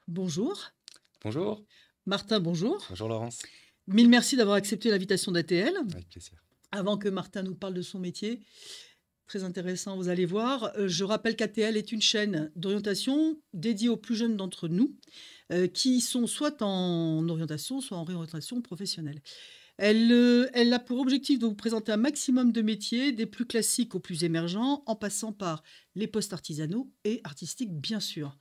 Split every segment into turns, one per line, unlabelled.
Bonjour.
Bonjour.
Martin, bonjour.
Bonjour Laurence.
Mille merci d'avoir accepté l'invitation d'ATL.
Avec plaisir.
Avant que Martin nous parle de son métier, très intéressant, vous allez voir. Je rappelle qu'ATL est une chaîne d'orientation dédiée aux plus jeunes d'entre nous, qui sont soit en orientation, soit en réorientation professionnelle. Elle a pour objectif de vous présenter un maximum de métiers, des plus classiques aux plus émergents, en passant par les postes artisanaux et artistiques, bien sûr.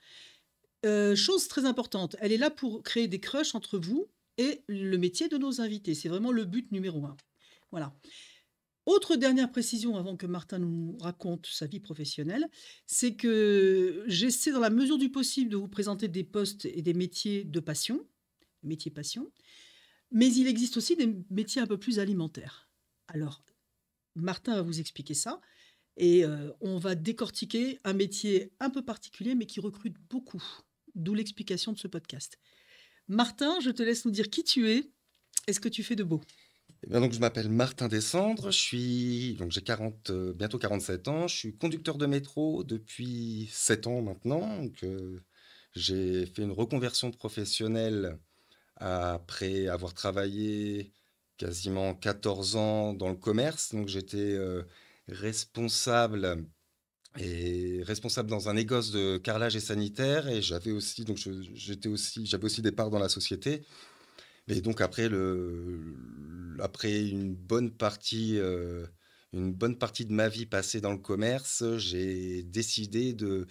Chose très importante, elle est là pour créer des crushs entre vous et le métier de nos invités. C'est vraiment le but numéro un. Voilà. Autre dernière précision avant que Martin nous raconte sa vie professionnelle, c'est que j'essaie dans la mesure du possible de vous présenter des postes et des métiers de passion, métiers passion, mais il existe aussi des métiers un peu plus alimentaires. Alors, Martin va vous expliquer ça et on va décortiquer un métier un peu particulier mais qui recrute beaucoup, d'où l'explication de ce podcast. Martin, je te laisse nous dire qui tu es et ce que tu fais de beau.
Eh bien, donc, je m'appelle Martin Descendre, j'ai 40, bientôt 47 ans, je suis conducteur de métro depuis 7 ans maintenant. J'ai fait une reconversion professionnelle après avoir travaillé quasiment 14 ans dans le commerce. Donc j'étais responsable responsable dans un négoce de carrelage et sanitaire, et j'avais aussi des parts dans la société. Et donc après une bonne partie de ma vie passée dans le commerce, j'ai décidé de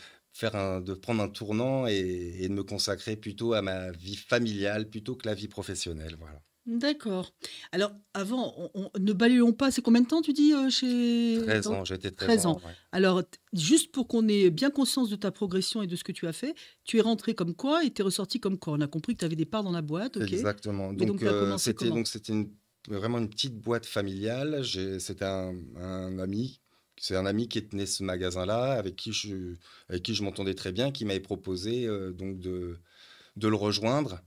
prendre un tournant et de me consacrer plutôt à ma vie familiale plutôt que la vie professionnelle, voilà.
D'accord. Alors, avant, ne balayons pas, c'est combien de temps tu dis
13 ans, j'ai été 13
13 ans.
ans, ouais.
Alors, juste pour qu'on ait bien conscience de ta progression et de ce que tu as fait, tu es rentré comme quoi et tu es ressorti comme quoi? On a compris que tu avais des parts dans la boîte, ok.
Exactement.
Et donc, tu as commencé comment?
Vraiment une petite boîte familiale. C'était un ami. C'est un ami qui tenait ce magasin-là, avec qui je m'entendais très bien, qui m'avait proposé de le rejoindre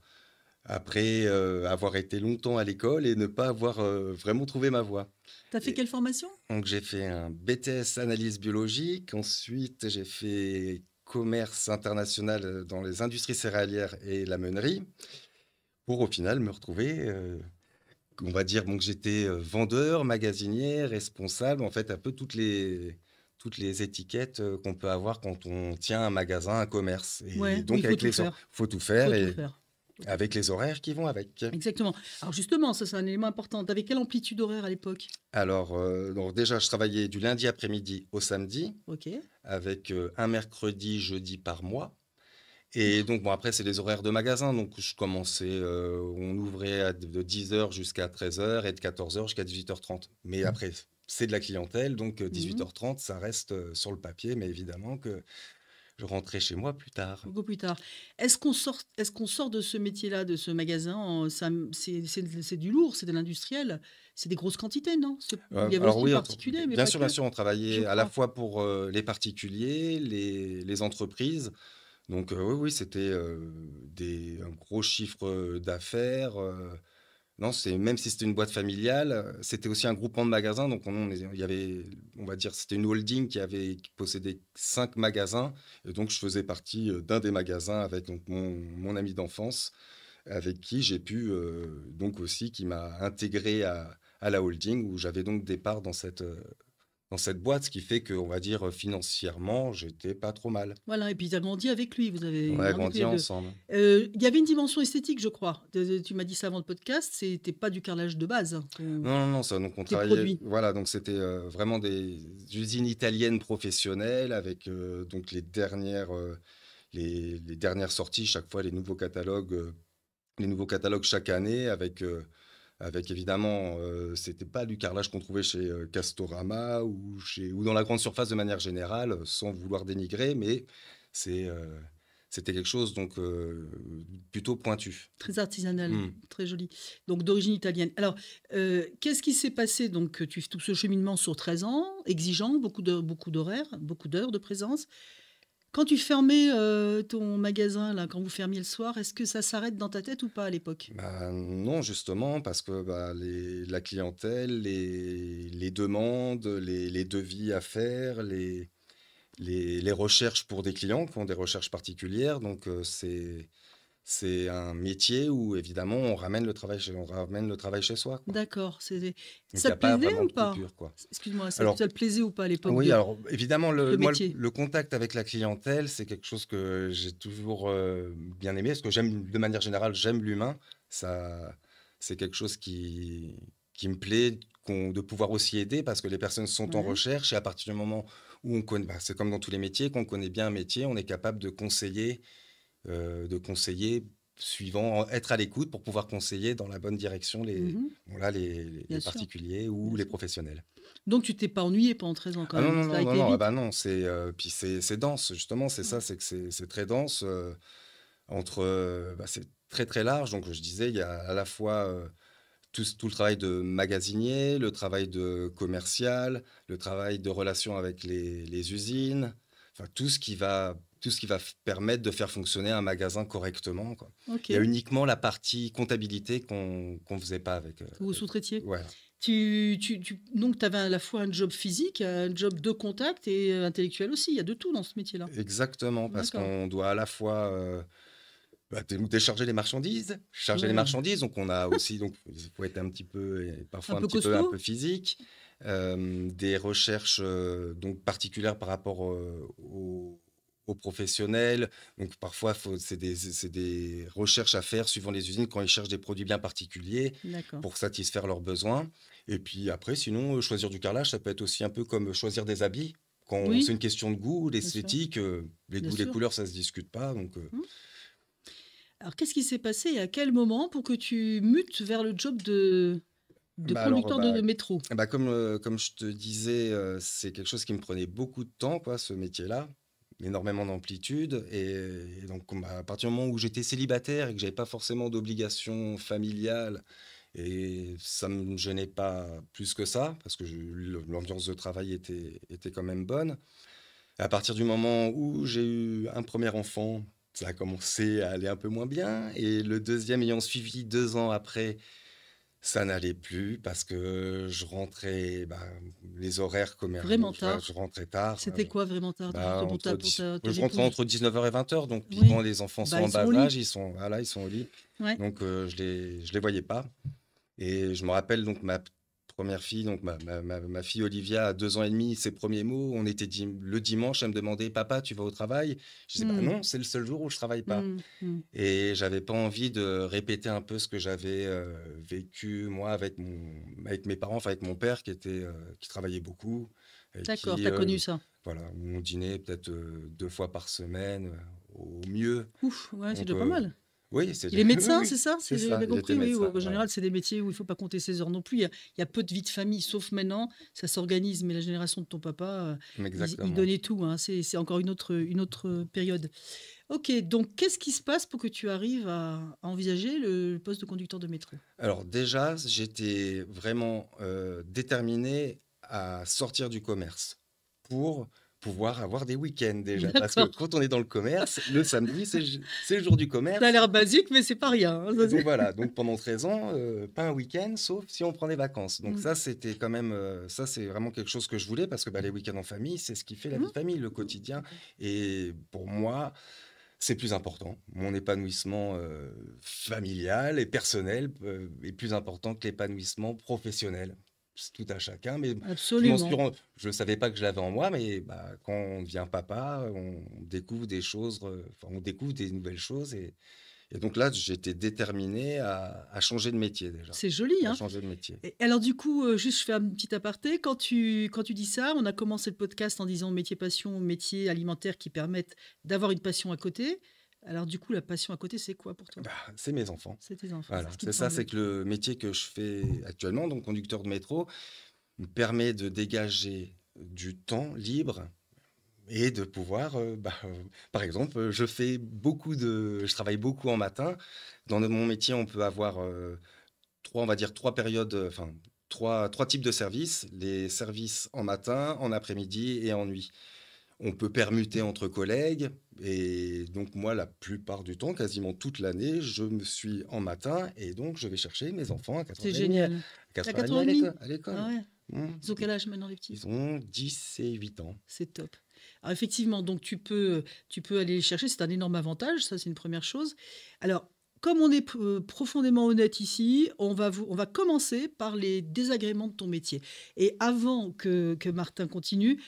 après avoir été longtemps à l'école et ne pas avoir vraiment trouvé ma voie.
Tu as fait
Et
quelle formation?
donc j'ai fait un BTS analyse biologique. Ensuite, j'ai fait commerce international dans les industries céréalières et la meunerie, pour au final me retrouver, on va dire, bon, que j'étais vendeur, magasinier, responsable, en fait, un peu toutes les étiquettes qu'on peut avoir quand on tient un magasin, un commerce. Et
Ouais, oui, il
donc,
faut tout faire.
faut tout
Il
faire,
faut tout
et
faire. Faut tout
avec
faire.
les horaires qui vont avec.
Exactement. Alors justement, ça c'est un élément important. Tu avais quelle amplitude horaire à l'époque?
Alors, donc déjà, je travaillais du lundi après-midi au samedi,
Ok.
avec un mercredi, jeudi par mois. Et donc, bon, après, c'est les horaires de magasin. Donc, on ouvrait de 10 heures jusqu'à 13 heures et de 14 heures jusqu'à 18h30. Mais après, c'est de la clientèle. Donc,
Mhm.
18h30, ça reste sur le papier. Mais évidemment que je rentrais chez moi plus tard.
Beaucoup plus tard. Est-ce qu'on sort de ce métier-là, de ce magasin, c'est du lourd, c'est de l'industriel, c'est des grosses quantités, non? Il y avait
Alors
aussi le
oui,
particulier, mais pas
bien
que,
sûr, on
je
travaillait à la
crois.
fois pour les particuliers, les entreprises. Donc, oui, oui, c'était un gros chiffre d'affaires. Non, même si c'était une boîte familiale, c'était aussi un groupement de magasins. Donc, il y avait, on va dire, c'était une holding qui possédait 5 magasins. Et donc, je faisais partie d'un des magasins avec donc, mon ami d'enfance, avec qui j'ai pu, donc aussi, qui m'a intégré à la holding, où j'avais donc des parts dans cette boîte, ce qui fait que, on va dire, financièrement, j'étais pas trop mal.
Voilà, et puis tu as grandi avec lui, vous
On
avez
a
grandi tous
grandi
les deux.
ensemble.
Il y avait une dimension esthétique, je crois. Tu m'as dit ça avant le podcast, c'était pas du carrelage de base, hein,
Non, non, non, ça, donc on
tes
travaillait,
produits.
voilà, donc c'était vraiment des usines italiennes professionnelles avec donc les dernières sorties, chaque fois les nouveaux catalogues chaque année avec évidemment, c'était pas du carrelage qu'on trouvait chez Castorama ou dans la grande surface de manière générale, sans vouloir dénigrer, mais c'est, c'était quelque chose donc plutôt pointu.
Très artisanal,
Hmm.
très joli. Donc d'origine italienne. Alors, qu'est-ce qui s'est passé? Donc, tu fais tout ce cheminement sur 13 ans, exigeant, beaucoup d'horaires, beaucoup d'heures de présence. Quand tu fermais ton magasin, là, quand vous fermiez le soir, est-ce que ça s'arrête dans ta tête ou pas à l'époque?
Bah, non, justement, parce que bah, la clientèle, les demandes, les devis à faire, les recherches pour des clients qui ont des recherches particulières. Donc, c'est un métier où évidemment on ramène le travail chez soi, quoi.
D'accord.
Donc il
Ça
y
te
a pas
plaisait
vraiment
ou
de
pas?
coupure, quoi.
Excuse-moi,
Alors
ça te plaisait ou pas à l'époque
oui,
de
alors évidemment
ce
moi
métier?
le contact avec la clientèle, c'est quelque chose que j'ai toujours, bien aimé parce que j'aime de manière générale, j'aime l'humain. Ça c'est quelque chose qui me plaît de pouvoir aussi aider parce que les personnes sont en
Ouais.
recherche et à partir du moment où on connaît c'est comme dans tous les métiers, qu'on connaît bien un métier, on est capable de conseiller suivant être à l'écoute pour pouvoir conseiller dans la bonne direction
Mmh.
les
Bien sûr,
particuliers ou
bien
les
sûr.
professionnels.
Donc tu t'es pas ennuyé pendant 13 ans quand
Ah non,
même?
non,
Ça a
non, non,
été
non, ah
vite?
bah non, puis c'est dense justement, c'est ça,
Ouais.
c'est que c'est très dense, entre, bah, c'est très, très large donc je disais, il y a à la fois, tout le travail de magasinier, le travail de commercial, le travail de relation avec les usines, enfin tout ce qui va f permettre de faire fonctionner un magasin correctement, quoi. Il y a
OK.
uniquement la partie comptabilité qu'on faisait pas avec,
Que vous
avec
sous-traitiez?
voilà.
Donc tu avais à la fois un job physique, un job de contact et intellectuel aussi. Il y a de tout dans ce métier-là?
Exactement, parce
D'accord.
qu'on doit à la fois, bah, décharger les marchandises, charger les
Ouais.
marchandises, donc on a aussi donc il faut être un petit peu
Un
parfois
peu
un
costaud?
peu physique. Des recherches, donc particulières par rapport, aux professionnels. Donc parfois c'est des recherches à faire suivant les usines quand ils cherchent des produits bien particuliers
D'accord.
pour satisfaire leurs besoins. Et puis après sinon, choisir du carrelage, ça peut être aussi un peu comme choisir des habits. Quand c'est
Oui,
une question de goût,
bien sûr,
l'esthétique, les
bien
goûts, les
sûr.
couleurs, ça se discute pas donc
Mmh. Alors qu'est-ce qui s'est passé et à quel moment pour que tu mutes vers le job de
bah, alors,
conducteur de métro?
comme je te disais, c'est quelque chose qui me prenait beaucoup de temps, quoi, ce métier-là, énormément d'amplitude et donc, bah, à partir du moment où j'étais célibataire et que j'avais pas forcément d'obligations familiales et ça me gênait pas plus que ça, parce que l'ambiance de travail était quand même bonne. À partir du moment où j'ai eu un premier enfant, ça a commencé à aller un peu moins bien et le deuxième ayant suivi 2 ans après, ça n'allait plus parce que je rentrais, bah, les horaires
Vraiment
je
tard?
rentrais tard,
C'était quoi vraiment tard,
bah,
pour
entre
ta
je rentrais
épouse?
entre 19 h et 20 h donc puis quand
Oui.
les enfants sont
Bah,
en
ils sont au
bas âge,
lit.
ils sont au lit,
Ouais.
donc je les voyais pas et je me rappelle donc ma première fille, donc ma fille Olivia à 2 ans et demi, ses premiers mots, on était le dimanche, elle me demandait: «Papa, tu vas au travail?» Je disais: «Bah
Mmh.
non, c'est le seul jour où je travaille pas».
Mmh. Mmh.
Et j'avais pas envie de répéter un peu ce que j'avais, vécu moi avec mes parents, enfin avec mon père qui travaillait beaucoup et
D'accord,
qui,
tu as connu ça.
voilà, on dînait peut-être, 2 fois par semaine, au mieux.
Ouf, ouais, c'est
Donc,
déjà pas mal.
oui, c'est
Il est
oui,
médecin,
oui,
c'est ça?
c'est
Si j'ai
ça,
bien
il était
compris, oui.
médecin,
En
voilà.
général, c'est des métiers où il ne faut pas compter ses heures non plus. Il y a peu de vie de famille, sauf maintenant, ça s'organise. Mais la génération de ton papa, ils
Exactement.
donnaient tout, hein. C'est encore une autre période. Ok, donc qu'est-ce qui se passe pour que tu arrives à envisager le poste de conducteur de métro?
Alors déjà, j'étais vraiment, déterminé à sortir du commerce pour pouvoir avoir des week-ends déjà. Parce que
D'accord.
quand on est dans le commerce, le samedi, c'est le jour du
Ça a
commerce
l'air basique, mais c'est pas rien, hein,
et donc voilà, donc pendant 13 ans, pas un week-end sauf si on prend des vacances. Donc
Mm.
ça, c'était quand même, ça c'est vraiment quelque chose que je voulais parce que, bah, les week-ends en famille, c'est ce qui fait la vie
Mm.
de famille, le quotidien et pour moi, c'est plus important. Mon épanouissement, familial et personnel, est plus important que l'épanouissement professionnel. C'est tout à chacun, mais
Absolument.
je ne savais pas que je l'avais en moi, mais bah, quand on devient papa, on découvre des choses, enfin, on découvre des nouvelles choses et donc là, j'étais déterminé à changer de métier déjà,
C'est joli,
à
hein?
changer de métier.
Et alors du coup, juste je fais un petit aparté, quand tu dis ça, on a commencé le podcast en disant métier passion, métier alimentaire qui permettent d'avoir une passion à côté. Alors du coup, la passion à côté, c'est quoi pour toi?
Bah, c'est mes enfants.
C'est tes enfants, c'est
Voilà,
ce qui me
c'est ça, c'est
semblait.
que le métier que je fais actuellement, donc conducteur de métro, me permet de dégager du temps libre et de pouvoir, par exemple, je travaille beaucoup en matin. Dans mon métier, on peut avoir, 3 on va dire 3 périodes, enfin 3 types de services. Les services en matin, en après-midi et en nuit. On peut permuter entre collègues et donc moi, la plupart du temps, quasiment toute l'année, je me suis en matin et donc je vais chercher mes enfants à
C'est
4h30
génial. T'as 4
à
ans et demi?
à
Ah
l'école.
ouais.
Mmh.
Ils ont quel âge maintenant les petits?
Ils ont 10 et 8 ans.
C'est top. Alors effectivement, donc tu peux aller les chercher, c'est un énorme avantage, ça c'est une première chose. Alors, comme on est profondément honnête ici, on va commencer par les désagréments de ton métier. Et avant que Martin continue,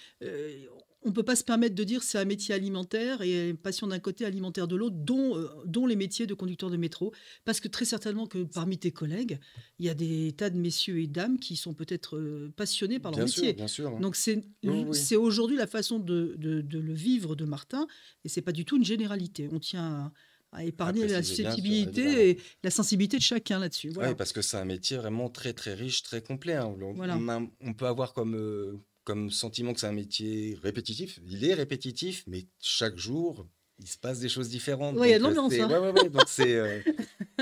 on ne peut pas se permettre de dire c'est un métier alimentaire et passion d'un côté, alimentaire de l'autre, dont les métiers de conducteur de métro. Parce que très certainement que parmi tes collègues, il y a des tas de messieurs et dames qui sont peut-être passionnés par leur métier.
bien sûr, hein.
Donc c'est
Oui, oui, oui.
c'est aujourd'hui la façon de le vivre de Martin, et c'est pas du tout une généralité. On tient à
À
épargner la
préciser, bien sûr, évidemment.
susceptibilité et la sensibilité de chacun là-dessus.
Oui,
Voilà,
parce que c'est un métier vraiment très, très riche, très complet, hein.
voilà.
On peut avoir comme sentiment que c'est un métier répétitif. Il est répétitif, mais chaque jour, il se passe des choses différentes.
Ouais, il y a de
Donc,
l'ambiance,
c'est
hein.
ouais, ouais, ouais, donc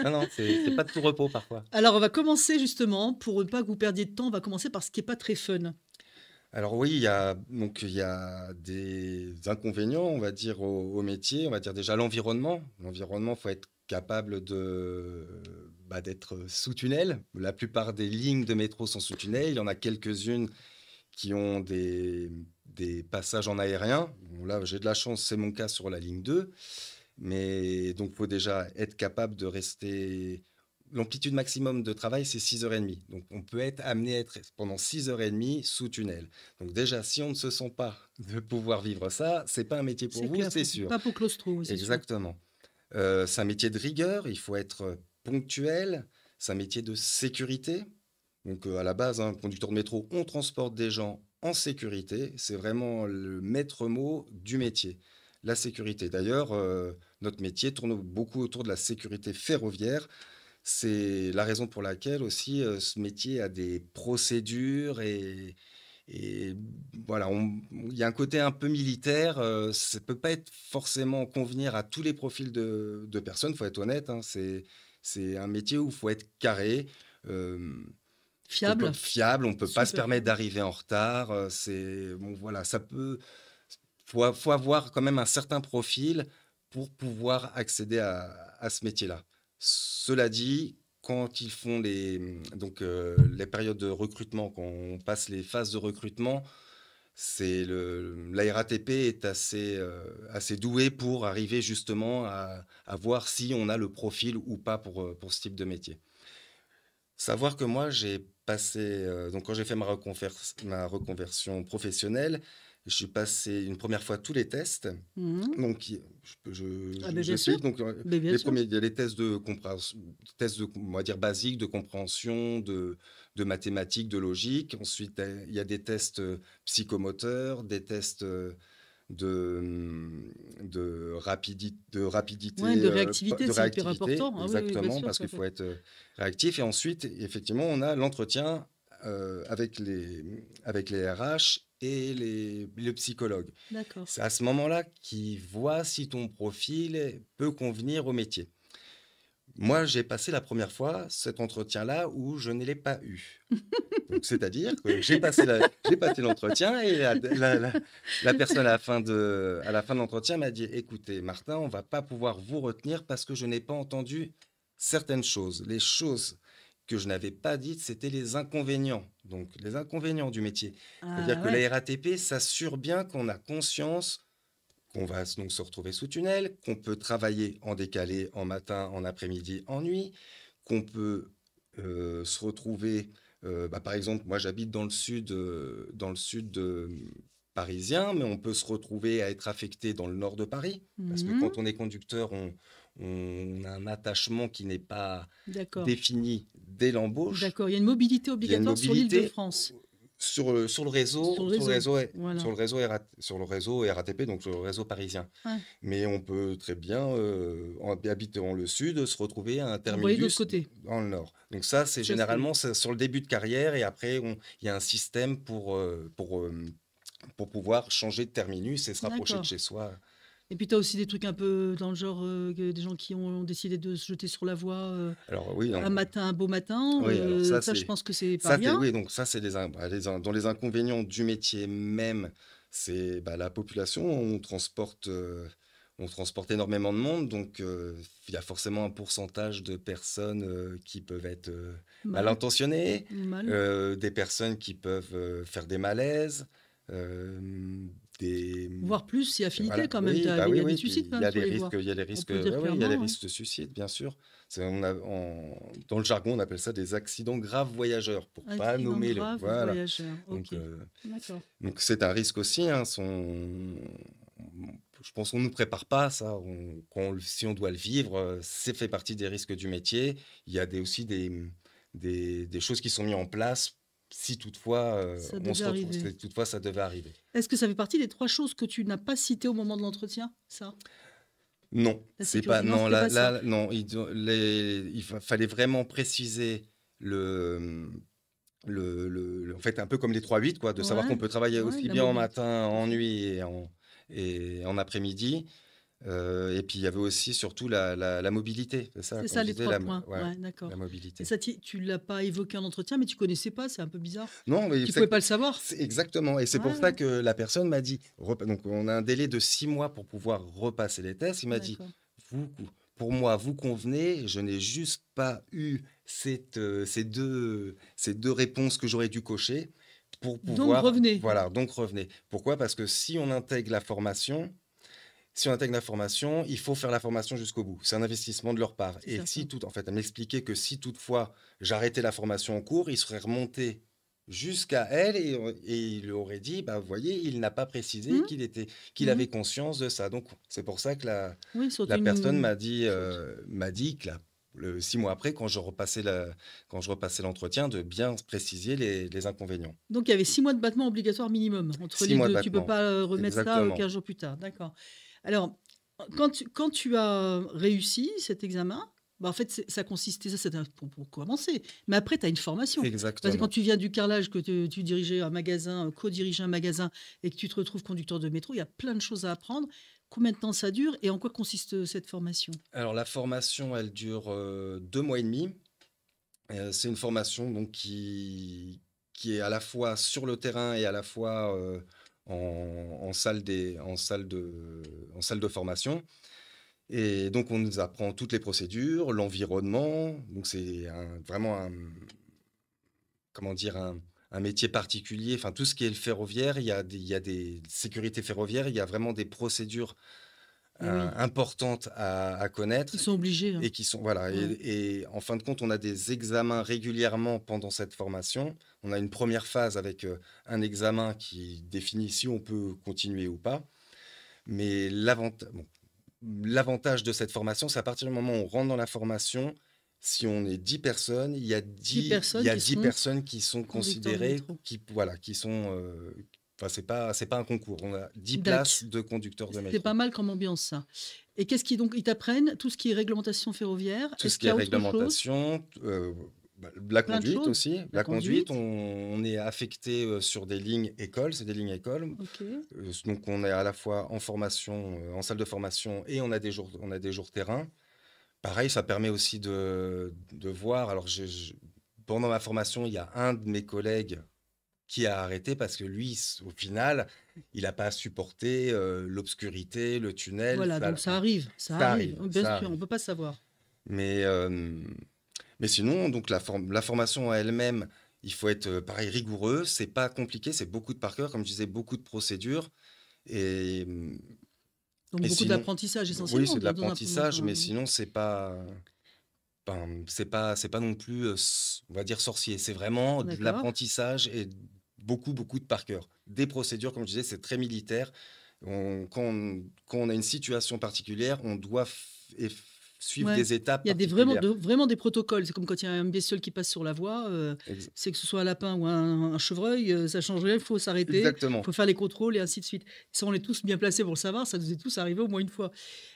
non, non, c'est pas de tout repos parfois.
Alors on va commencer justement, pour ne pas que vous perdiez de temps, on va commencer par ce qui est pas très fun.
Alors oui, il y a des inconvénients, on va dire, au métier. On va dire déjà l'environnement. L'environnement, faut être capable d'être sous tunnel. La plupart des lignes de métro sont sous tunnel. Il y en a quelques-unes qui ont des passages en aérien. Bon, là, j'ai de la chance, c'est mon cas sur la ligne 2. Mais donc, il faut déjà être capable de rester. L'amplitude maximum de travail, c'est 6h30. Donc, on peut être amené à être pendant 6h30 sous tunnel. Donc, déjà, si on ne se sent pas de pouvoir vivre ça, c'est pas un métier pour
C'est
vous,
clair,
c'est sûr.
pas pour claustro, oui, c'est sûr.
Exactement. C'est un métier de rigueur, il faut être ponctuel. C'est un métier de sécurité. Donc, à la base, un conducteur de métro, on transporte des gens en sécurité. C'est vraiment le maître mot du métier. La sécurité. D'ailleurs, notre métier tourne beaucoup autour de la sécurité ferroviaire. C'est la raison pour laquelle aussi ce métier a des procédures et voilà, il y a un côté un peu militaire. Ça peut pas être forcément convenir à tous les profils de personnes, faut être honnête, hein. C'est un métier où il faut être carré. euh,
Fiable,
Fiable, on peut pas se
super
permettre
fiable.
d'arriver en retard. C'est bon, voilà, faut avoir quand même un certain profil pour pouvoir accéder à ce métier-là. Cela dit, quand ils font les périodes de recrutement, quand on passe les phases de recrutement, la RATP est assez douée pour arriver justement à voir si on a le profil ou pas pour ce type de métier. Savoir que moi, j'ai passé, donc quand j'ai fait ma reconversion professionnelle, je suis passé une première fois tous les tests.
Mhm.
Donc,
Ah ben bien sûr,
j'explique. Donc,
ben bien sûr.
il y a les tests de compréhension, tests on va dire basiques de compréhension, de mathématiques, de logique. Ensuite, il y a des tests psychomoteurs, des tests de
Ouais,
rapidité,
de réactivité,
de
c'est hyper
réactivité,
important. Ah oui, oui, bien
exactement,
sûr,
parce
tout à
qu'il faut
fait.
être réactif. Et ensuite, effectivement, on a l'entretien avec les RH et le psychologue.
D'accord.
C'est à ce moment-là qu'ils voient si ton profil peut convenir au métier. Moi, j'ai passé la première fois cet entretien-là où je ne l'ai pas eu. Donc, c'est-à-dire que j'ai passé l'entretien et la personne à la fin de l'entretien m'a dit, écoutez, Martin, on va pas pouvoir vous retenir parce que je n'ai pas entendu certaines choses. Les choses que je n'avais pas dites, c'était les inconvénients. Donc, les inconvénients du métier. C'est-à-dire
Ah
que
ouais,
la RATP s'assure bien qu'on a conscience qu'on va donc se retrouver sous tunnel, qu'on peut travailler en décalé en matin, en après-midi, en nuit, qu'on peut se retrouver, par exemple, moi j'habite dans le sud parisien, mais on peut se retrouver à être affecté dans le nord de Paris, parce que
mhm.
quand on est conducteur, on a un attachement qui n'est pas
D'accord.
défini dès l'embauche.
D'accord. Il y a une mobilité
Il y a une
obligatoire sur l'île de
mobilité
France,
sur
sur le réseau. Voilà.
sur le réseau RATP, donc sur le réseau parisien.
Ouais.
Mais on peut très bien, habitant le sud, se retrouver à un
Envoyé de l'autre
terminus
côté.
dans le nord. Donc ça, c'est
Ça, c'est.
généralement sur le début de carrière et après, il y a un système pour pouvoir changer de terminus et se rapprocher de
D'accord.
chez soi.
Et puis, tu as aussi des trucs un peu dans le genre, des gens qui ont décidé de se jeter sur la voie
Alors oui, non,
un beau matin.
oui, alors ça,
Ça, je pense que c'est pas
ça,
rien.
oui, donc ça, c'est dans les inconvénients du métier même, c'est la population. On transporte énormément de monde, donc il y a forcément un pourcentage de personnes qui peuvent être mal
Mal,
intentionnées,
mal.
des personnes qui peuvent faire des malaises, euh, des
Voire plus si affinité
voilà,
quand même.
oui, bah,
Il
oui,
y a des
oui, puis
suicides quand
il y
même
a
sur
les
les
risques
voies.
il y a les
On
risques,
peut le dire
il y a les
clairement, ouais.
risques de suicide, bien sûr. Dans le jargon, on appelle ça des accidents graves voyageurs, pour pas
Accident
nommer le
grave
voilà,
voyageur.
donc
OK. D'accord.
c'est un risque aussi, hein, je pense qu'on nous prépare pas à ça, si on doit le vivre, c'est fait partie des risques du métier. Il y a aussi des choses qui sont mises en place si toutefois,
Ça
on
devait
se retrouve
arriver.
si toutefois ça devait arriver.
Est-ce que ça fait partie des 3 choses que tu n'as pas citées au moment de l'entretien, ça?
Non,
La
c'est pas
sécurité? Non,
non,
c'était pas ça?
non, fallait vraiment préciser le, en fait, un peu comme les 3-8 quoi, de savoir
Ouais,
qu'on peut travailler
ouais,
aussi
la
bien en
mobilité,
matin,
tout à
en
fait.
nuit et en après-midi. Et puis il y avait aussi surtout la mobilité, c'est ça,
C'est
comme
ça
je
les
disais,
3 points.
ouais,
Ouais,
la
d'accord. Et
mobilité.
ça, tu l'as pas évoqué en entretien, mais tu connaissais pas, c'est un peu bizarre.
Non, mais
Tu pouvais pas le savoir?
c'est exactement et c'est
Ouais,
pour ça
ouais,
que la personne m'a dit donc on a un délai de 6 mois pour pouvoir repasser les tests. Il m'a dit:
d'accord.
«Vous pour moi, vous convenez, je n'ai juste pas eu ces deux réponses que j'aurais dû cocher pour
Donc
pouvoir»
revenez.
voilà, donc revenez. Pourquoi? Parce que si on intègre la formation, il faut faire la formation jusqu'au bout. C'est un investissement de leur part.
C'est
Et
certain.
en fait, elle m'expliquait que si toutefois j'arrêtais la formation en cours, il serait remonté jusqu'à elle et il lui aurait dit, bah, vous voyez, il n'a pas précisé
Mmh,
qu'il
mmh.
avait conscience de ça. Donc, c'est pour ça que
Oui, surtout
la personne
une faute.
m'a dit que 6 mois après, quand je repassais l'entretien, de bien préciser les inconvénients.
Donc il y avait 6 mois de battement obligatoire minimum entre
Six
les
mois de
2. Tu peux
battement.
pas, remettre ça,
Exactement.
15 jours plus tard. D'accord. Alors, quand tu as réussi cet examen, bah, en fait, ça consistait ça c'était pour commencer. Mais après, tu as une formation. Parce que quand
Exactement.
tu viens du carrelage, que tu dirigeais un magasin, co-dirigeais un magasin et que tu te retrouves conducteur de métro, il y a plein de choses à apprendre. Combien de temps ça dure et en quoi consiste, cette formation?
Alors, la formation, elle dure 2 mois et demi. C'est une formation donc qui est à la fois sur le terrain et à la fois en salle de formation. Et donc, on nous apprend toutes les procédures, l'environnement. Donc, vraiment comment dire, un métier particulier. Enfin, tout ce qui est le ferroviaire, il y a des sécurités ferroviaires, il y a vraiment des procédures
Eh oui,
importantes à connaître
ils sont obligés, hein.
et qui sont voilà
Ouais.
et en fin de compte, on a des examens régulièrement pendant cette formation. On a une première phase avec, un examen qui définit si on peut continuer ou pas. Mais l'avantage de cette formation, c'est à partir du moment où on rentre dans la formation, si on est 10 personnes,
10
il y
personnes
a
qui
10
seront
personnes qui sont
conducteurs de
considérées,
métro.
qui voilà, qui sont, enfin c'est pas un concours. On a 10 places
Dac.
de conducteurs de
C'est pas
métro.
mal comme ambiance ça. Et qu'est-ce qui donc ils t'apprennent tout ce qui est réglementation ferroviaire.
Tout ce
Est-ce
qui
qu'il
est
y a autre chose?
réglementation, la
Plein de
conduite
choses?
aussi.
La
La conduite,
conduite?
on est affecté, sur des lignes écoles, c'est des lignes écoles.
OK.
Donc on est à la fois en formation, en salle de formation et on a des jours terrain. Pareil, ça permet aussi de voir alors pendant ma formation, il y a un de mes collègues qui a arrêté parce que lui, au final, il a pas supporté, l'obscurité, le tunnel,
Voilà, donc ça arrive, ça
ça
arrive.
arrive,
Oui, bien
ça
sûr, on
arrive.
peut pas savoir.
Mais, mais sinon, donc la formation à elle-même, il faut être pareil rigoureux. C'est pas compliqué, c'est beaucoup de par cœur, comme je disais, beaucoup de procédures. Et,
Donc
et
beaucoup
sinon,
d'apprentissage
oui,
essentiellement
c'est de
dans
l'apprentissage, mais
un
sinon, c'est pas non plus, on va dire sorcier. C'est vraiment de
d'accord.
l'apprentissage et beaucoup de par cœur. Des procédures, comme je disais, c'est très militaire. Quand on a une situation particulière, on doit suivre
Ouais.
des étapes
Il y a
particulières.
vraiment des protocoles. C'est comme quand il y a un bestiole qui passe sur la voie, c'est que ce soit un lapin ou un chevreuil, ça change rien, il faut s'arrêter, il
Exactement.
faut faire les contrôles et ainsi de suite. Ça, on est tous bien placés pour le savoir, ça nous est tous arrivé au moins une fois.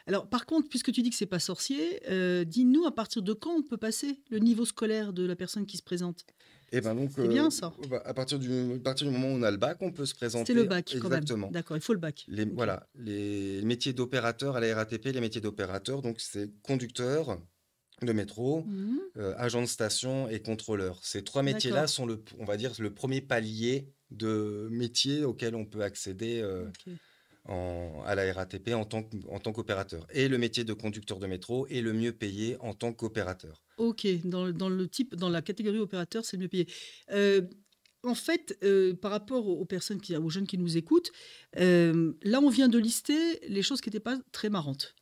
Alors par contre, puisque tu dis que c'est pas sorcier, dis-nous à partir de quand on peut passer le niveau scolaire de la personne qui se présente?
Et ben donc,
C'est bien ça?
à partir du moment où on a le bac, on peut se
C'était le
présenter
bac quand même?
exactement.
D'accord, il faut le bac. OK.
Voilà, les métiers d'opérateur à la RATP, les métiers d'opérateur, donc c'est conducteur de métro,
Mmh.
agent de station et contrôleur. Ces 3 métiers-là
D'accord.
sont on va dire, le premier palier de métier auquel on peut accéder,
OK.
à la RATP en tant qu'opérateur. Et le métier de conducteur de métro est le mieux payé en tant qu'opérateur.
OK, dans le type dans la catégorie opérateur, c'est le mieux payé. Heu en fait, par rapport aux personnes aux jeunes qui nous écoutent, là, on vient de lister les choses qui étaient pas très marrantes.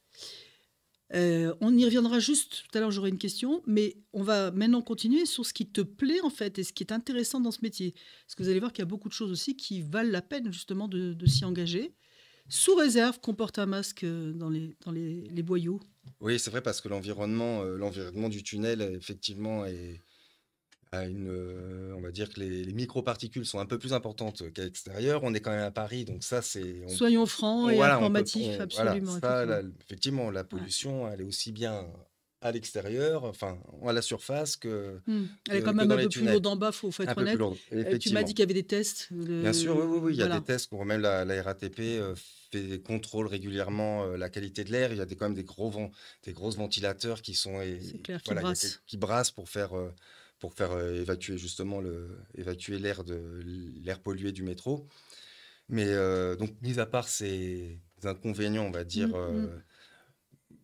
On y reviendra juste tout à l'heure, j'aurai une question, mais on va maintenant continuer sur ce qui te plaît, en fait, et ce qui est intéressant dans ce métier. Parce que vous allez voir qu'il y a beaucoup de choses aussi qui valent la peine, justement, de s'y engager, sous réserve qu'on porte un masque, dans les boyaux.
Oui, c'est vrai parce que l'environnement du tunnel, effectivement, on va dire que les microparticules sont un peu plus importantes qu'à l'extérieur. On est quand même à Paris, donc ça,
Soyons francs et
voilà,
informatifs,
voilà,
absolument,
ça,
effectivement.
effectivement, la
Ouais.
pollution, elle est aussi bien à l'extérieur, enfin, à la surface
Elle est quand
que
même
dans
un
les
peu plus
tunnels.
lourde en bas, faut
Un
être
peu plus
honnête.
lourd,
Tu m'as dit
effectivement.
qu'il y avait des tests,
Bien sûr, oui, oui, oui, il y a des
voilà.
tests, même la RATP fait contrôle régulièrement la qualité de l'air. Il y a quand même des gros ventilateurs qui sont,
C'est clair qu'ils
voilà,
brassent.
qui brassent pour faire évacuer justement évacuer l'air pollué du métro. Mais donc, mis à part ces inconvénients, on va dire,
Mmh mh.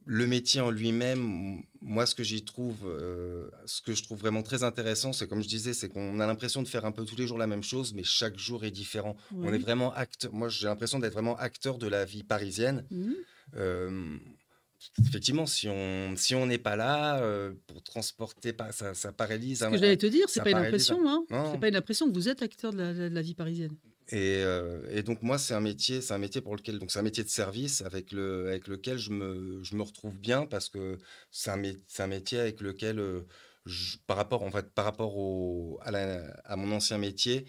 le métier en lui-même, moi, ce que je trouve vraiment très intéressant, c'est comme je disais, c'est qu'on a l'impression de faire un peu tous les jours la même chose, mais chaque jour est différent. On est
Ouais.
vraiment acteur. Moi, j'ai l'impression d'être vraiment acteur de la vie parisienne.
Mmh.
Euh, Effectivement, si on n'est pas là pour transporter, ça paralyse,
Ce que j'allais te dire, c'est
ça
pas une
paralyse.
impression, hein? C'est
Non.
pas une impression que vous êtes acteur de la vie parisienne.
Et donc moi, c'est un métier pour lequel, donc c'est un métier de service avec lequel je me retrouve bien parce que c'est un métier avec lequel, par rapport, en fait, par rapport à mon ancien métier,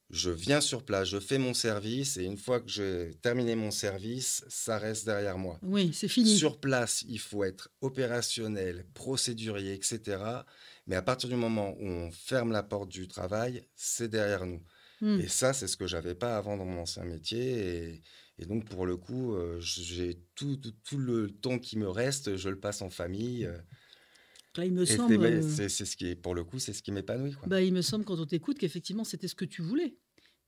je viens sur place, je fais mon service et une fois que j'ai terminé mon service, ça reste derrière moi.
Oui, c'est fini.
Sur place, il faut être opérationnel, procédurier, etc. Mais à partir du moment où on ferme la porte du travail, c'est derrière nous.
Mmh.
Et ça, c'est ce que j'avais pas avant dans mon ancien métier. Et donc, pour le coup, j'ai tout le temps qui me reste, je le passe en famille.
Là, il me
Et
semble,
c'est ce qui est, pour le coup, c'est ce qui m'épanouit, quoi.
il me semble quand on t'écoute qu'effectivement c'était ce que tu voulais.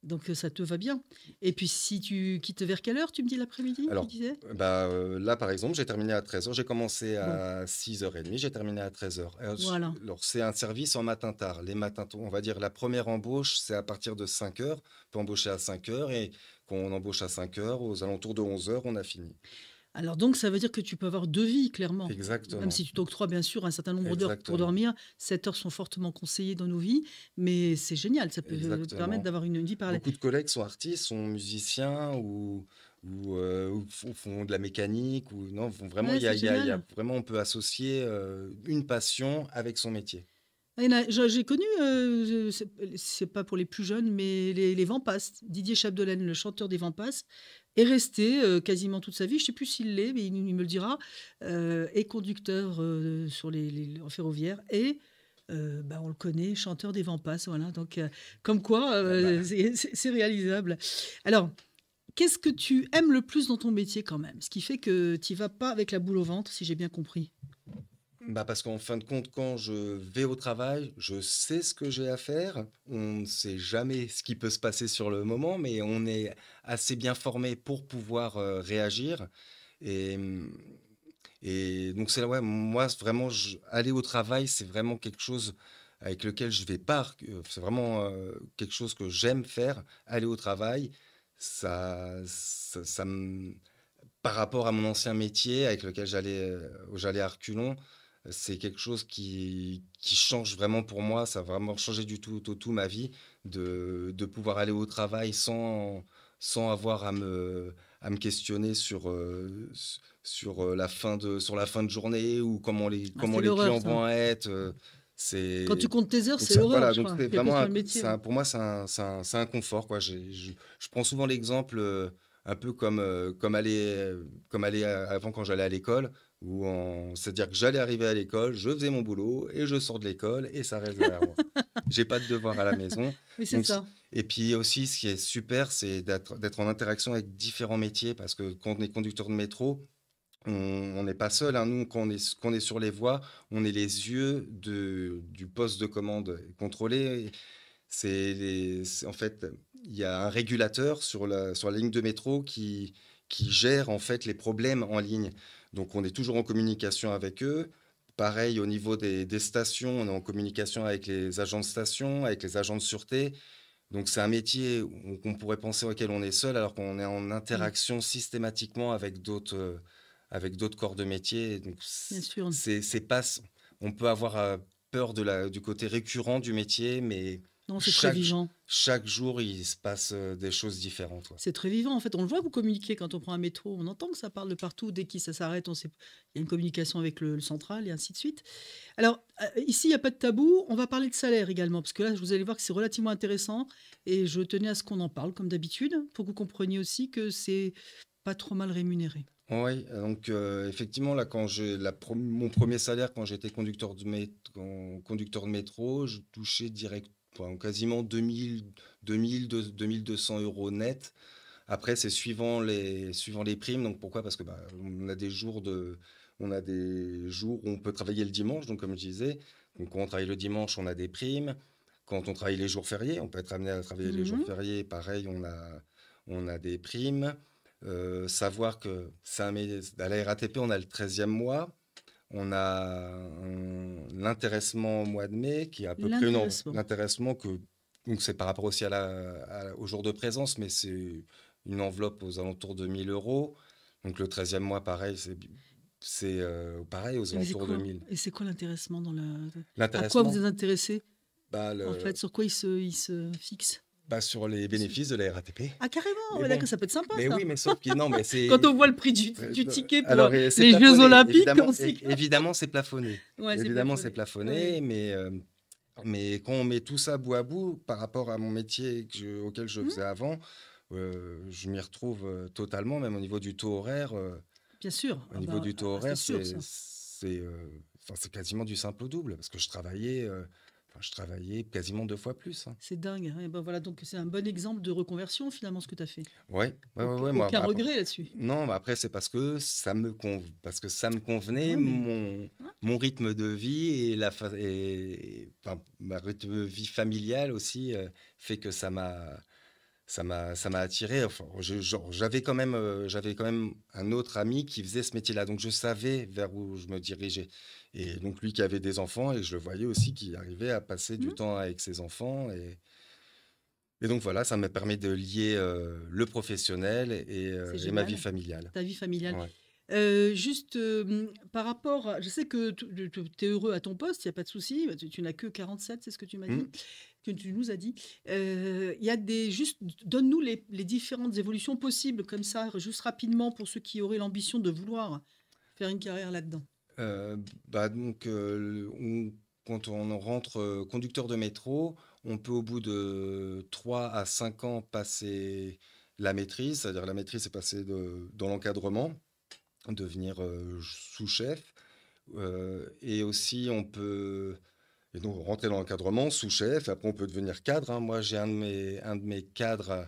Donc, ça te va bien. Et puis si tu quittes vers quelle heure, tu me dis l'après-midi, tu
Alors,
disais?
là, par exemple, j'ai terminé à 13h. J'ai commencé
Bon,
à 6h30, j'ai terminé à 13h.
voilà.
Alors, c'est un service en matin tard. Les matins tôt, on va dire la première embauche, c'est à partir de 5h. On peut embaucher à 5h et quand on embauche à 5h, aux alentours de 11h, on a fini.
Alors donc ça veut dire que tu peux avoir 2 vies clairement. Même
Exactement,
si tu t'octroies bien sûr un certain nombre d'heures pour
exactement,
dormir, 7 heures sont fortement conseillées dans nos vies, mais c'est génial, ça peut, permettre
exactement.
d'avoir une vie parallèle.
Beaucoup de collègues sont artistes, sont musiciens ou font de la mécanique ou non, vraiment,
Ouais, c'est
il y a
génial.
vraiment, on peut associer une passion avec son métier.
Ah, j'ai connu, c'est pas pour les plus jeunes, mais les Vampas. Didier Chapdelaine, le chanteur des Vampas, est resté quasiment toute sa vie. Je sais plus s'il l'est, mais il me le dira. Est conducteur sur en ferroviaire et on le connaît, chanteur des Vampas. Voilà, donc comme quoi
Ah bah,
c'est réalisable. Alors, qu'est-ce que tu aimes le plus dans ton métier quand même? Ce qui fait que tu vas pas avec la boule au ventre, si j'ai bien compris.
Parce qu'en fin de compte, quand je vais au travail, je sais ce que j'ai à faire. On ne sait jamais ce qui peut se passer sur le moment, mais on est assez bien formé pour pouvoir réagir. Et, et donc, ouais, moi, vraiment, aller au travail, c'est vraiment quelque chose avec lequel je vais pas. C'est vraiment quelque chose que j'aime faire. Aller au travail, ça par rapport à mon ancien métier avec lequel où j'allais à reculons, c'est quelque chose qui change vraiment pour moi. Ça a vraiment changé du tout au tout ma vie de pouvoir aller au travail sans avoir à me questionner sur la fin de journée ou
Ah, c'est
comment les
l'horreur,
clients
ça.
vont être.
Quand tu
C'est
comptes tes heures,
donc
c'est
ça,
l'horreur,
voilà,
je
donc
crois,
c'est
quel que
vraiment
soit le métier. Ouais.
pour moi, c'est un confort, quoi. Je prends souvent l'exemple un peu comme aller avant quand j'allais à l'école, c'est-à-dire que j'allais arriver à l'école, je faisais mon boulot et je sors de l'école et ça reste derrière moi. J'ai pas de devoir à la maison.
Oui, c'est
Donc,
ça.
et puis aussi, ce qui est super, c'est d'être en interaction avec différents métiers parce que quand on est conducteur de métro, on n'est pas seul, hein. Nous, quand on est sur les voies, on est les yeux du poste de commande contrôlé. En fait, il y a un régulateur sur la ligne de métro qui gère en fait les problèmes en ligne. Donc, on est toujours en communication avec eux. Pareil, au niveau des stations, on est en communication avec les agents de station, avec les agents de sûreté. Donc c'est un métier où qu'on pourrait penser auquel on est seul, alors qu'on est en
Oui,
interaction systématiquement avec d'autres corps de métier. Donc
bien sûr.
c'est pas on peut avoir, peur du côté récurrent du métier, mais
Non, c'est très
chaque j
vivant.
chaque jour, il se passe, des choses différentes, ouais.
C'est très vivant, en fait. On le voit, vous communiquez quand on prend un métro. On entend que ça parle de partout. Dès que ça s'arrête, on sait il y a une communication avec le central et ainsi de suite. Alors, ici, il y a pas de tabou. On va parler de salaire également parce que là, vous allez voir que c'est relativement intéressant et je tenais à ce qu'on en parle comme d'habitude pour que vous compreniez aussi que c'est pas trop mal rémunéré.
Oui, donc effectivement, là, quand j'ai mon premier salaire, quand j'étais conducteur de métro, je touchais direct, enfin, quasiment 2 200 euros net. Après, c'est suivant les primes. Donc pourquoi? Parce que bah, on a des jours où on peut travailler le dimanche. Donc comme je disais, donc, quand on travaille le dimanche, on a des primes. Quand on travaille les jours fériés, on peut être amené à travailler les jours
Mhm.
fériés. Pareil, on a des primes. Savoir que à la RATP, on a le 13e mois. On a l'intéressement au mois de mai, qui est à peu près
L'intéressement.
l'intéressement donc c'est par rapport aussi au jour de présence, mais c'est une enveloppe aux alentours de 1 000 euros. Donc le 13e mois, pareil, c'est pareil aux
Mais c'est
alentours de
quoi?
1000.
Et c'est quoi l'intéressement dans la... À quoi vous
L'intéressement,
êtes intéressé,
bah,
en fait? Sur quoi il se fixe?
bah, sur les
Ce-
bénéfices de la RATP.
Ah, carrément!
Mais
Ouais, d'accord,
bon,
ça peut être sympa,
mais
ça.
oui, mais sauf que non, mais
Quand
c'est
on voit le prix du ticket pour
alors c'est
les Jeux
plafonné,
Olympiques, on sait que...
évidemment c'est plafonné.
Ouais, c'est
Évidemment c'est
plafonné.
plafonné,
Oui.
mais quand on met tout ça bout à bout par rapport à mon métier auquel je
Hmm,
faisais avant, je m'y retrouve totalement, même au niveau du taux horaire.
bien sûr.
Au niveau du taux
C'est
horaire,
sûr, ça.
enfin, c'est quasiment du simple au double, parce que enfin, je travaillais quasiment 2 fois plus, hein.
C'est dingue, hein. Et ben voilà, donc c'est un bon exemple de reconversion, finalement, ce que tu as fait.
Ouais, moi,
Aucun
bah,
regret là-dessus.
non, mais après, c'est parce que ça me convenait,
Ouais, mais... ouais,
mon rythme de vie enfin, ma rythme de vie familiale aussi fait que ça m'a attiré. Enfin, j'avais quand même un autre ami qui faisait ce métier-là, donc je savais vers où je me dirigeais. Et donc lui qui avait des enfants, et je le voyais aussi qui arrivait à passer du
hmm,
temps avec ses enfants. Et donc voilà, ça m'a permis de lier le professionnel
c'est
et ma vie
génial.
familiale.
Ta vie familiale.
Ouais.
Juste par rapport je sais que tu es heureux à ton poste, il n'y a pas de souci. Tu n'as que 47, c'est ce que tu m'as dit,
Mm.
que tu nous as dit. Il y a des... Juste, donne-nous les différentes évolutions possibles, comme ça, juste rapidement, pour ceux qui auraient l'ambition de vouloir faire une carrière là-dedans.
Euh, bah donc, quand on rentre conducteur de métro, on peut au bout de 3 à 5 ans passer la maîtrise, c'est-à-dire la maîtrise, c'est passer dans l'encadrement, devenir sous-chef. Et aussi, et donc rentrer dans l'encadrement, sous-chef, après on peut devenir cadre, hein. Moi, j'ai un de mes cadres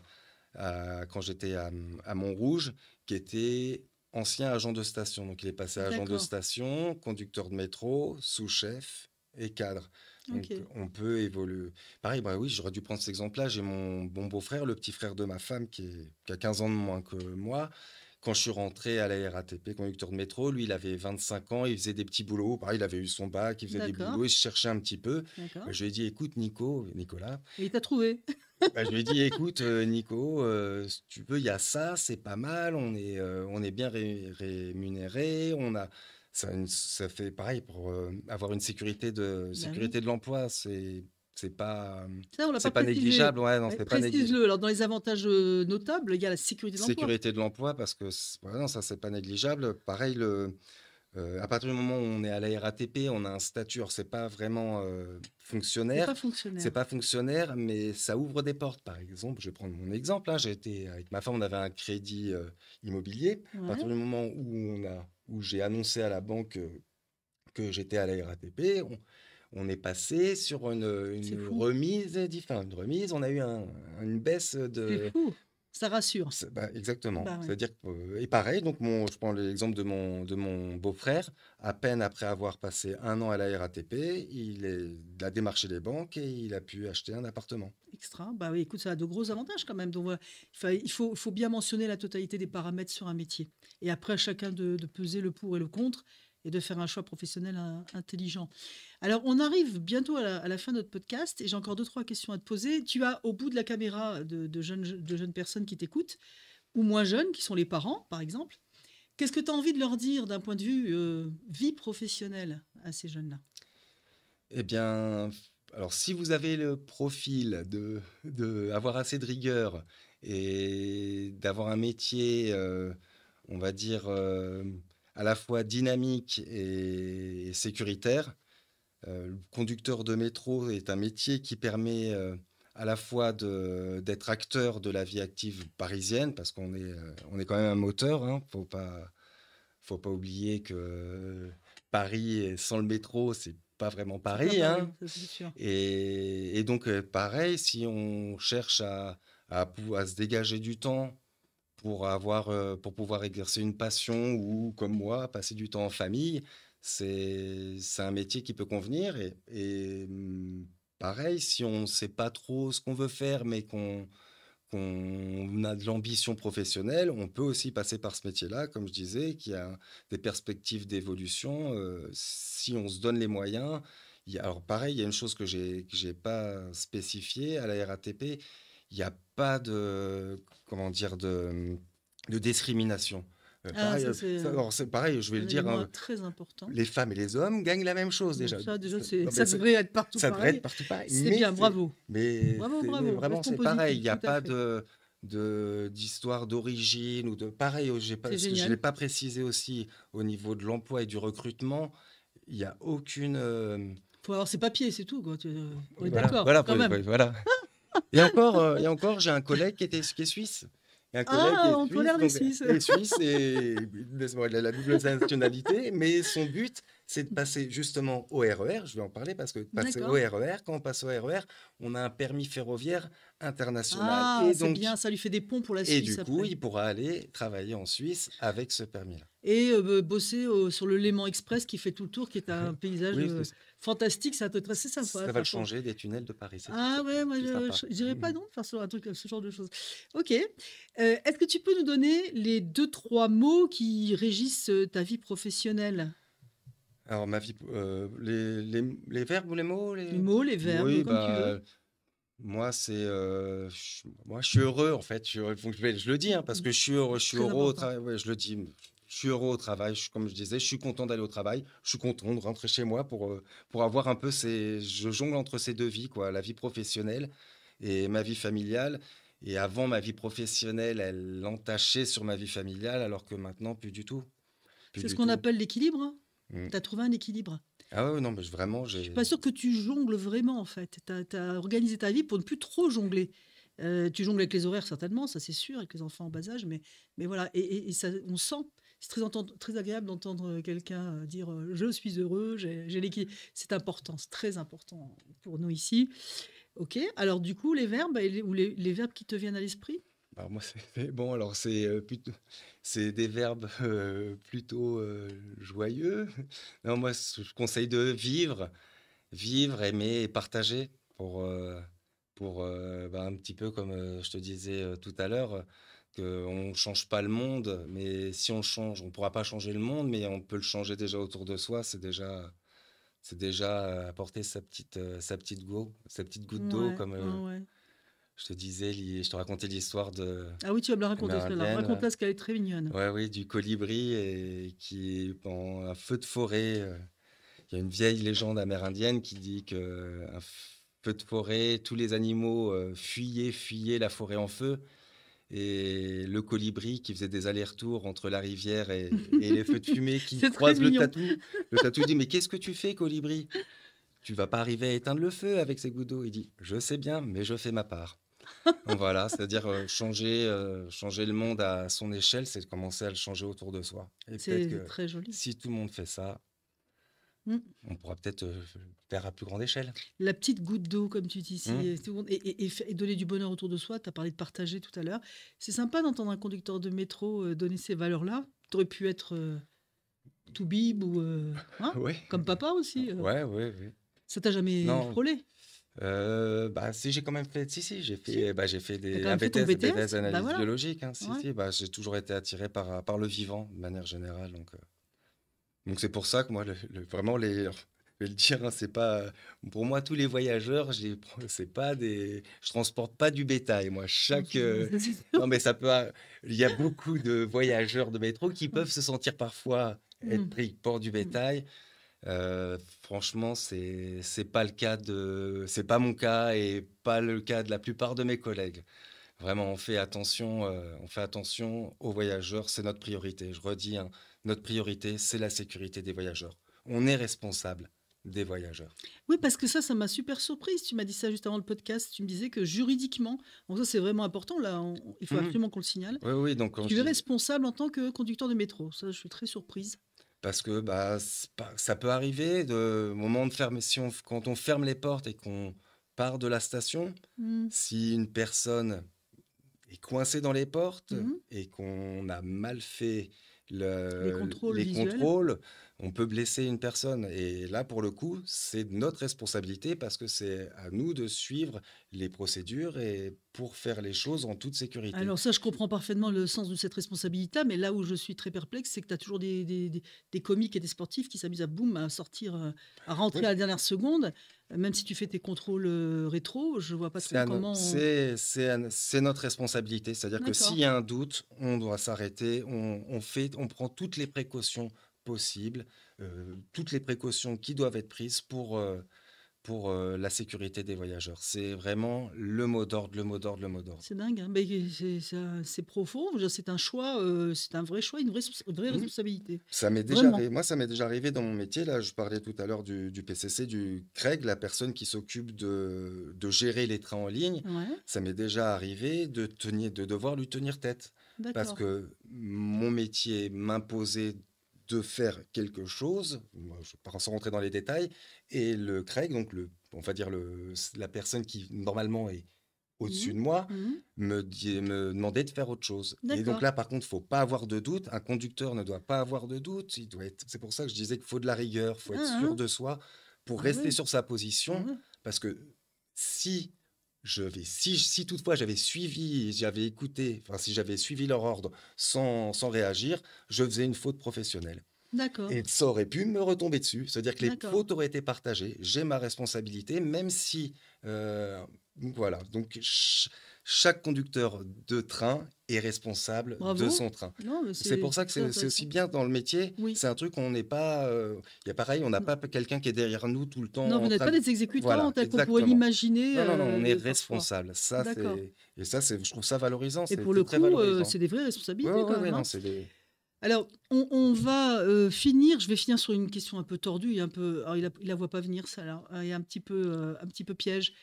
quand j'étais à Montrouge, qui était ancien agent de station. Donc, il est passé agent de
D'accord.
station, conducteur de métro, sous-chef et cadre. Donc,
Ok.
on peut évoluer. Pareil, bah oui, j'aurais dû prendre cet exemple-là. J'ai mon beau-frère, le petit frère de ma femme, qui a 15 ans de moins que moi. Quand je suis rentré à la RATP, conducteur de métro, lui, il avait 25 ans, il faisait des petits boulots. Pareil, il avait eu son bac, il faisait des
D'accord.
boulots, il se cherchait un petit peu.
D'accord.
Bah, je lui ai dit, écoute, Nicolas,
Et il t'a trouvé.
bah, je lui ai dit, écoute, Nico, si tu veux, il y a ça, c'est pas mal, on est bien rémunéré, ça fait pareil pour avoir une
Ben oui.
sécurité de l'emploi,
Ça, on l'a
c'est
pas
pas
précisé.
négligeable, ouais, non,
Ouais,
c'est pas négligeable.
précise-le. Alors, dans les avantages notables, il y a la sécurité de l'emploi.
Sécurité de l'emploi, parce que, ouais, non, ça, c'est pas négligeable. Pareil, à partir du moment où on est à la RATP, on a un statut, alors c'est pas vraiment
C'est pas
fonctionnaire, c'est
fonctionnaire.
pas fonctionnaire, mais ça ouvre des portes. Par exemple, je vais prendre mon exemple, hein, j'ai été avec ma femme, on avait un crédit immobilier. À partir
Ouais,
du moment où j'ai annoncé à la banque que j'étais à la RATP, on est passé sur
c'est
une
fou.
remise, une remise, on a eu une baisse
C'est
de,
fou. Ça rassure.
bah, exactement.
Bah ouais.
C'est-à-dire que, et pareil, donc je prends l'exemple de mon beau-frère. À peine après avoir passé 1 an à la RATP, il a démarché les banques et il a pu acheter un appartement.
Extra. Bah oui, écoute, ça a de gros avantages quand même. Donc, voilà. Il faut bien mentionner la totalité des paramètres sur un métier. Et après, à chacun de peser le pour et le contre et de faire un choix professionnel intelligent. Alors, on arrive bientôt à la fin de notre podcast et j'ai encore 2, 3 questions à te poser. Tu as au bout de la caméra de jeunes personnes qui t'écoutent ou moins jeunes, qui sont les parents, par exemple. Qu'est-ce que tu as envie de leur dire d'un point de vue vie professionnelle à ces jeunes-là?
Eh bien, alors si vous avez le profil de avoir assez de rigueur et d'avoir un métier, on va dire, à la fois dynamique et sécuritaire, le conducteur de métro est un métier qui permet, à la fois d'être acteur de la vie active parisienne parce on est quand même un moteur, hein. Faut pas oublier que Paris sans le métro, c'est pas vraiment
C'est pas
Paris,
pareil,
hein.
ça c'est sûr.
Et donc, pareil, si on cherche à se dégager du temps pour pouvoir exercer une passion ou, comme moi, passer du temps en famille, c'est un métier qui peut convenir. Pareil, si on ne sait pas trop ce qu'on veut faire, mais qu'on a de l'ambition professionnelle, on peut aussi passer par ce métier-là, comme je disais, qui a des perspectives d'évolution, si on se donne les moyens. Alors pareil, il y a une chose que j'ai pas spécifiée à la RATP, il n'y a pas comment dire, de discrimination.
Ah,
Pareil,
ça c'est
alors c'est pareil, je vais le
un
dire,
élément
hein,
très important.
les femmes et les hommes gagnent la même chose
Donc
déjà.
ça déjà,
Non,
ça
mais
devrait être partout
ça devrait être
pareil.
partout pareil,
C'est bien, bravo. Bravo,
mais
bravo.
vraiment
Restons
c'est pareil. Il
positifs,
n'y a
tout à
pas
fait.
d'histoire d'origine ou de pareil. J'ai pas,
C'est
ce que je l'ai
génial.
pas précisé aussi au niveau de l'emploi et du recrutement. Il y a aucune.
Faut avoir ses papiers, c'est tout, quoi. On
Oui,
est
voilà,
d'accord,
voilà,
quand même.
voilà. Et encore, j'ai un collègue qui est suisse. Il y a un collègue qui
Ah,
est
on
suisse,
tolère les
donc
Suisses.
il est suisse et bon, il a la double nationalité, mais son but, c'est de passer justement au RER. Je vais en parler parce que passer au
D'accord.
RER, quand on passe au RER, on a un permis ferroviaire international.
Ah, c'est bien, ça lui fait des ponts pour la
Et
Suisse
du coup,
après.
il pourra aller travailler en Suisse avec ce permis-là.
Et bosser sur le Léman Express qui fait tout le tour, qui est un paysage
Oui,
fantastique, ça peut être assez sympa.
ça va le changer des tunnels de Paris.
Ah ouais, moi
C'est sympa.
je dirais pas non de faire ce genre de choses. Ok. Est-ce que tu peux nous donner les 2, 3 mots qui régissent ta vie professionnelle?
Alors, ma vie, les verbes ou les mots
Les mots, les verbes,
Oui,
comme tu veux.
bah, moi, moi, je suis heureux, en fait. Je le dis, hein, parce que je suis
Très
heureux au
important.
travail. Ouais, je le dis. Je suis heureux au travail. Comme je disais, je suis content d'aller au travail. Je suis content de rentrer chez moi pour avoir un peu je jongle entre ces deux vies, quoi, la vie professionnelle et ma vie familiale. Et avant, ma vie professionnelle, elle entachait sur ma vie familiale, alors que maintenant, plus du tout. Plus
C'est ce
du
qu'on
tout.
appelle l'équilibre.
Mm.
Tu as trouvé un équilibre.
Ah ouais, non, mais vraiment,
Je suis pas sûre que tu jongles vraiment, en fait. Tu as organisé ta vie pour ne plus trop jongler. Tu jongles avec les horaires, certainement, ça c'est sûr, avec les enfants en bas âge, mais voilà. Et ça, on sent, c'est très agréable d'entendre quelqu'un dire je suis heureux, j'ai l'équilibre. C'est important, c'est très important pour nous ici. Ok, alors du coup, les verbes ou les verbes qui te viennent à l'esprit?
Alors moi, bon, alors c'est des verbes plutôt joyeux. Non, moi, je conseille de vivre, aimer et partager pour un petit peu comme je te disais tout à l'heure, qu'on ne change pas le monde, mais si on change, on ne pourra pas changer le monde, mais on peut le changer déjà autour de soi. C'est déjà apporter sa petite goutte d'eau,
Ouais,
comme
ouais, ouais.
je te disais, je te racontais l'histoire de
Ah oui, tu vas me la raconter celle-là.
amérindienne.
Raconte-la parce qu'elle est très mignonne.
Ouais, oui, du colibri et qui est dans un feu de forêt. Il y a une vieille légende amérindienne qui dit que un feu de forêt, tous les animaux fuyaient la forêt en feu. Et le colibri qui faisait des allers-retours entre la rivière et les feux de fumée qui
C'est très
croisent le
mignon.
tatou. Le tatou dit: «Mais qu'est-ce que tu fais, colibri? Tu vas pas arriver à éteindre le feu avec ces gouttes d'eau». Il dit: «Je sais bien, mais je fais ma part». Donc voilà, c'est-à-dire changer le monde à son échelle, c'est de commencer à le changer autour de soi. Et peut-être
C'est
que
très joli.
si tout le monde fait ça,
Mm.
on pourra peut-être faire à plus grande échelle.
La petite goutte d'eau, comme tu dis ici,
Mmh.
et, tout le monde- et donner du bonheur autour de soi. Tu as parlé de partager tout à l'heure. C'est sympa d'entendre un conducteur de métro donner ces valeurs-là. Tu aurais pu être Toubib ou hein,
Ouais,
comme papa aussi.
ouais, ouais, ouais.
Ça t'a jamais
Non,
frôlé?
bah si j'ai quand même fait, si
Si?
j'ai fait
Tu as quand
un
même fait ton
BTS
BTS? Bah
analyse
voilà.
biologique, hein,
Ouais.
bah j'ai toujours été attiré par le vivant de manière générale, donc Donc c'est pour ça que moi, vraiment, je vais le dire, hein, c'est pas, pour moi, tous les voyageurs, c'est pas je transporte pas du bétail, moi.
Non, ça, c'est sûr.
Non, mais il y a beaucoup de voyageurs de métro qui peuvent se sentir parfois être
Mmh.
pris pour du
Mmh.
bétail. Franchement, c'est pas c'est pas mon cas et pas le cas de la plupart de mes collègues. Vraiment, on fait attention aux voyageurs, c'est notre priorité. Je redis, hein, notre priorité, c'est la sécurité des voyageurs. On est responsable des voyageurs.
Oui, parce que ça m'a super surprise. Tu m'as dit ça juste avant le podcast. Tu me disais que juridiquement, donc ça c'est vraiment important là, il faut
Mhm.
absolument qu'on le signale.
Oui, oui, donc quand
Tu
je
es
dis,
responsable en tant que conducteur de métro. Ça, je suis très surprise.
parce que bah, ça peut arriver au moment de fermer, quand on ferme les portes et qu'on part de la station,
Mmh.
si une personne est coincée dans les portes
Mmh.
et qu'on a mal fait
Les contrôles
les
visuels.
contrôles, on peut blesser une personne. Et là, pour le coup, c'est notre responsabilité parce que c'est à nous de suivre les procédures et pour faire les choses en toute sécurité.
Alors ça, je comprends parfaitement le sens de cette responsabilité, mais là où je suis très perplexe, c'est que tu as toujours des comiques et des sportifs qui s'amusent à boum, à sortir, à rentrer
Oui,
à la dernière seconde, même si tu fais tes contrôles rétro, je vois pas trop comment.
c'est notre responsabilité. C'est-à-dire que s'il
D'accord.
y a un doute, on doit s'arrêter, on prend toutes les précautions possibles, toutes les précautions qui doivent être prises pour la sécurité des voyageurs. C'est vraiment le mot d'ordre, le mot d'ordre, le mot d'ordre.
C'est dingue, hein. Mais c'est profond. Je veux dire, c'est un choix, c'est un vrai choix, vraie
Mhm.
responsabilité.
Ça m'est déjà
Vraiment.
arrivé, moi, ça m'est déjà arrivé dans mon métier. Là, je parlais tout à l'heure du PCC, du CREG, la personne qui s'occupe de gérer les trains en ligne.
Ouais,
Ça m'est déjà arrivé de devoir lui tenir tête. Parce
d'accord.
que mon métier m'imposait de faire quelque chose, moi, je ne vais pas sans rentrer dans les détails, et le CREG, donc on va dire la personne qui normalement est au-dessus
Mhm.
de moi,
Mhm.
me demandait de faire autre chose. Et donc
D'accord.
là, par contre, faut pas avoir de doute. Un conducteur ne doit pas avoir de doute. C'est pour ça que je disais qu'il faut de la rigueur, faut être
Ah,
sûr
hein.
de soi pour
Ah
rester
ouais.
sur sa
Ah
position.
ouais.
Parce que si si toutefois j'avais écouté, enfin si j'avais suivi leur ordre sans réagir, je faisais une faute professionnelle.
D'accord.
Et ça aurait pu me retomber dessus. C'est-à-dire que les
D'accord.
fautes auraient été partagées. J'ai ma responsabilité, même si... voilà. Donc, chaque conducteur de train est responsable de
Bravo.
son train.
Non, mais
C'est pour ça
c'est
que
très
c'est aussi
intéressant.
bien dans le métier.
Oui.
C'est un truc, on n'est pas... Il y a pareil, on n'a
Non,
pas quelqu'un qui est derrière nous tout le
non,
temps
vous
en
n'êtes
train
pas
de...
des exécutants
Voilà,
tels qu'on pourrait
exactement.
l'imaginer
Non, non, non, on est
parfois.
responsable.
D'accord.
Je trouve ça valorisant.
Et
C'est
pour le
très
coup,
valorisant.
c'est des vraies
Oui,
responsabilités
oui,
quand
oui,
même,
non,
hein.
c'est des...
Alors, on va finir. Je vais finir sur une question un peu tordue et un peu. Alors, il la voit pas venir, ça là. Et un petit peu piège.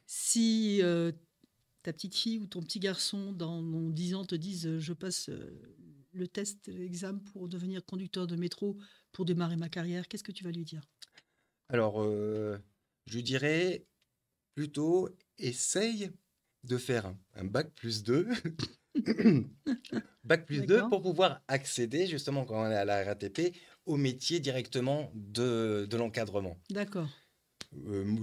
Si ta petite fille ou ton petit garçon, dans 10 ans, te disent je passe le test, l'examen pour devenir conducteur de métro pour démarrer ma carrière, qu'est-ce que tu vas lui dire?
Alors, je lui dirais plutôt, essaye de faire un bac plus 2, bac plus 2
D'accord?
pour pouvoir accéder, justement, quand on est à la RATP, au métier directement de l'encadrement.
D'accord.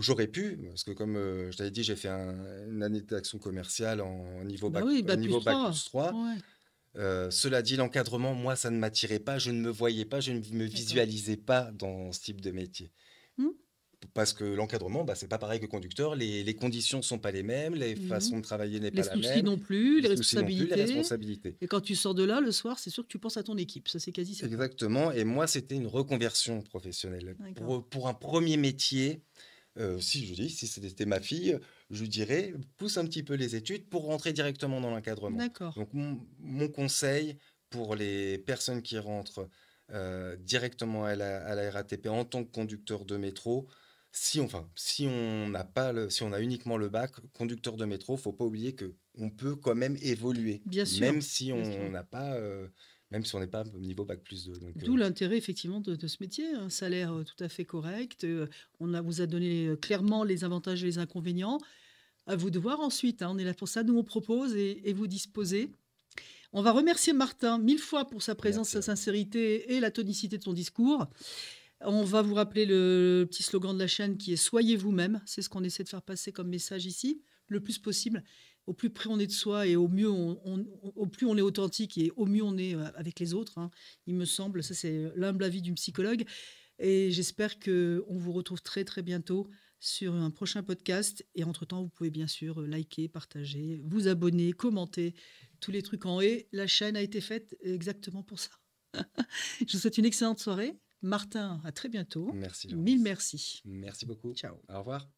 J'aurais pu, parce que comme je t'avais dit, j'ai fait une année d'action commerciale
Bah oui,
au
bah plus
niveau bac
3.
plus 3.
Ouais,
Cela dit, l'encadrement, moi, ça ne m'attirait pas, je ne me voyais pas, je ne me
d'accord.
visualisais pas dans ce type de métier.
Hmm.
Parce que l'encadrement, bah, c'est pas pareil que conducteur, les conditions sont pas les mêmes, les
Mhm.
façons de travailler n'est
Les
pas la
soucis
même,
non plus,
les
les
soucis non plus, les
responsabilités.
responsabilités.
Et quand tu sors de là le soir, c'est sûr que tu penses à ton équipe. Ça, c'est quasi certain.
Exactement. Et moi, c'était une reconversion professionnelle.
D'accord.
Pour un premier métier, si c'était ma fille, je lui dirais, pousse un petit peu les études pour rentrer directement dans l'encadrement.
D'accord.
Donc, mon conseil pour les personnes qui rentrent directement à la RATP en tant que conducteur de métro, si on a uniquement le bac, conducteur de métro, faut pas oublier que on peut quand même évoluer,
Bien sûr.
même si
Bien
on
sûr.
n'a pas, même si on n'est pas au niveau bac plus 2. Donc,
D'où l'intérêt effectivement de ce métier, un salaire tout à fait correct. Vous a donné clairement les avantages et les inconvénients. À vous de voir ensuite, hein. On est là pour ça. Nous, on propose et vous disposez. On va remercier Martin 1000 fois pour sa présence,
merci
sa
à vous.
sincérité et la tonicité de son discours. On va vous rappeler le petit slogan de la chaîne qui est Soyez vous-même. C'est ce qu'on essaie de faire passer comme message ici, le plus possible. au plus près on est de soi et au mieux au plus on est authentique et au mieux on est avec les autres, hein, il me semble. Ça, c'est l'humble avis d'une psychologue. Et j'espère qu'on vous retrouve très très bientôt sur un prochain podcast. Et entre-temps, vous pouvez bien sûr liker, partager, vous abonner, commenter, tous les trucs en haut. La chaîne a été faite exactement pour ça. Je vous souhaite une excellente soirée. Martin, à très bientôt.
Merci,
Mille
Laurence.
merci.
Merci beaucoup.
Ciao.
Au revoir.